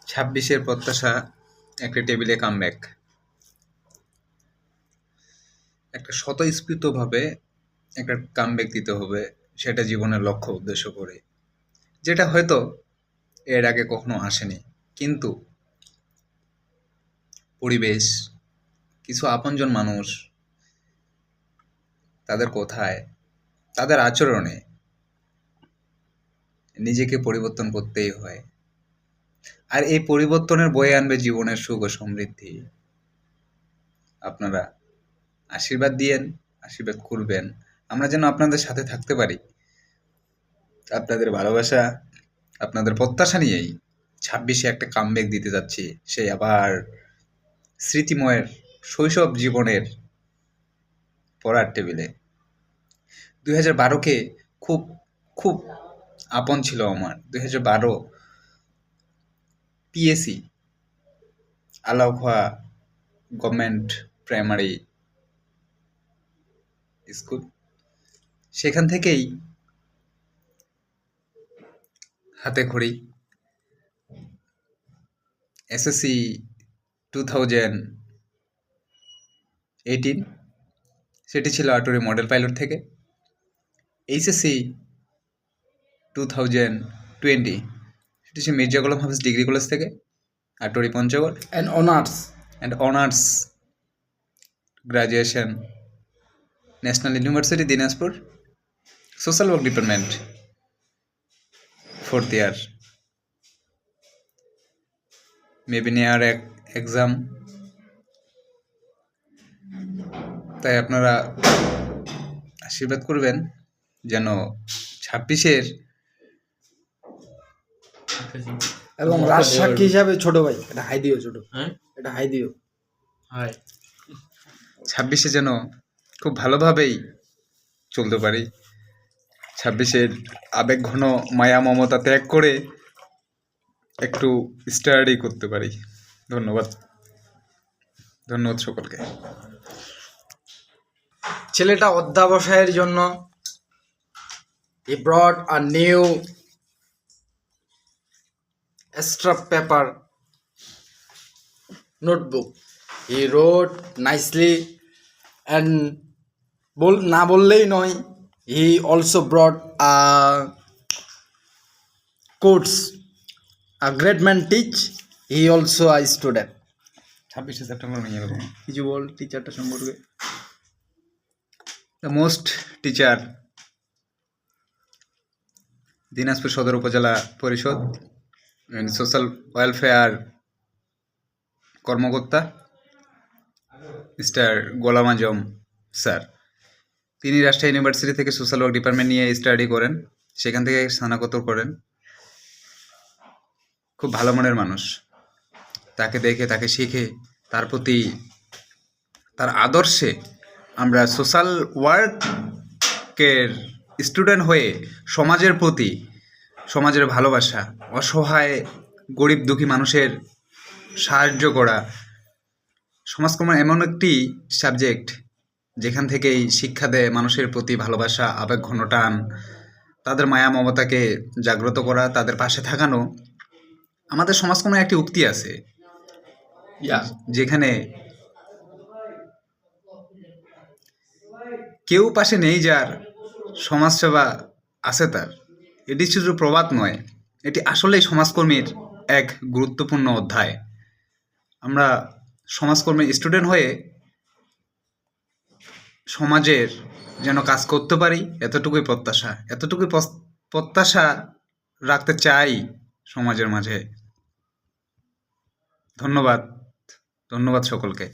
26-এর প্রত্যাশা একটা টেবিলে কামব্যাক। একটা স্বতঃস্ফূর্তভাবে একটা কামব্যাক দিতে হবে, সেটা জীবনের লক্ষ্য উদ্দেশ্য করে, যেটা হয়তো এর আগে কখনো আসেনি। কিন্তু পরিবেশ, কিছু আপনজন মানুষ, তাদের কথায়, তাদের আচরণে নিজেকে পরিবর্তন করতেই হয়। আর এই পরিবর্তনের বয়ে আনবে জীবনের সুখ ও সমৃদ্ধি। আপনারা আশীর্বাদ দিয়েন, আশীর্বাদ করবেন, আমরা যেন আপনাদের সাথে থাকতে পারি। আপনাদের ভালোবাসা, আপনাদের প্রত্যাশা নিয়েই 26-এ একটা কামব্যাক দিতে যাচ্ছি। সেই আবার স্মৃতিময়ের শৈশব জীবনের পড়ার টেবিলে। 2012-কে খুব খুব আপন ছিল আমার। 2012 PSC Alaukhowa government primary school, সেখান থেকেই হাতে খড়ি। এসএসসি 2018 সেটি ছিল আটুরি মডেল পাইলট থেকে। এইচএসসি 2020 সেটি ছিল মির্জা গোলাম হাফিজ ডিগ্রি কলেজ থেকে, Aturi Panchagarh. And honours graduation National University Dinajpur, social work department, 4th year. Maybe near exam, তাই আপনারা আশীর্বাদ করবেন যেন 26-এর এবং রাজসাক্ষী হিসাবে ছোট ভাই এটা হাই দিও, ছোট এটা হাই দিও, হাই 26-এ যেন খুব ভালোভাবেই চলতে পারি। 26-এর আবেগ ঘন মায়া মমতা ত্যাগ করে একটু স্টাডি করতে পারি। ধন্যবাদ সকলকে। ছেলেটা অধ্যাবসায়ের জন্য he brought a new extra paper notebook. He wrote nicely and না বললেই নয়, he also brought a quotes, a great man teach, he also a student. 26শে সেপ্টেম্বর নিয়ে এরকম কিছু বল টিচারটা সম্পর্কে। দ্য মোস্ট টিচার, দিনাজপুর সদর উপজেলা পরিষদ সোশ্যাল ওয়েলফেয়ার কর্মকর্তা মিস্টার গোলাম আজম স্যার। তিনি রাজশাহী ইউনিভার্সিটি থেকে সোশ্যাল ওয়ার্ক ডিপার্টমেন্ট নিয়ে স্টাডি করেন, সেখান থেকে স্নাতকোত্তর করেন। খুব ভালো মনের মানুষ। তাকে দেখে, তাকে শিখে, তার প্রতি, তার আদর্শে আমরা সোশ্যাল ওয়ার্কের স্টুডেন্ট হয়ে সমাজের প্রতি, সমাজের ভালোবাসা, অসহায় গরিব দুঃখী মানুষের সাহায্য করা, সমাজকর্ম এমন একটি সাবজেক্ট যেখান থেকেই শিক্ষা দেয় মানুষের প্রতি ভালোবাসা, আবেগ ঘন টান, তাদের মায়া মমতাকে জাগ্রত করা, তাদের পাশে থাকানো। আমাদের সমাজকর্মের একটি উক্তি আছে, যেখানে কেউ পাশে নেই যার, সমাজসেবা আছে তার। এটি শুধু প্রবাদ নয়, এটি আসলেই সমাজকর্মীর এক গুরুত্বপূর্ণ অধ্যায়। আমরা সমাজকর্মীর স্টুডেন্ট হয়ে সমাজের যেন কাজ করতে পারি, এতটুকুই প্রত্যাশা রাখতে চাই সমাজের মাঝে। ধন্যবাদ সকলকে।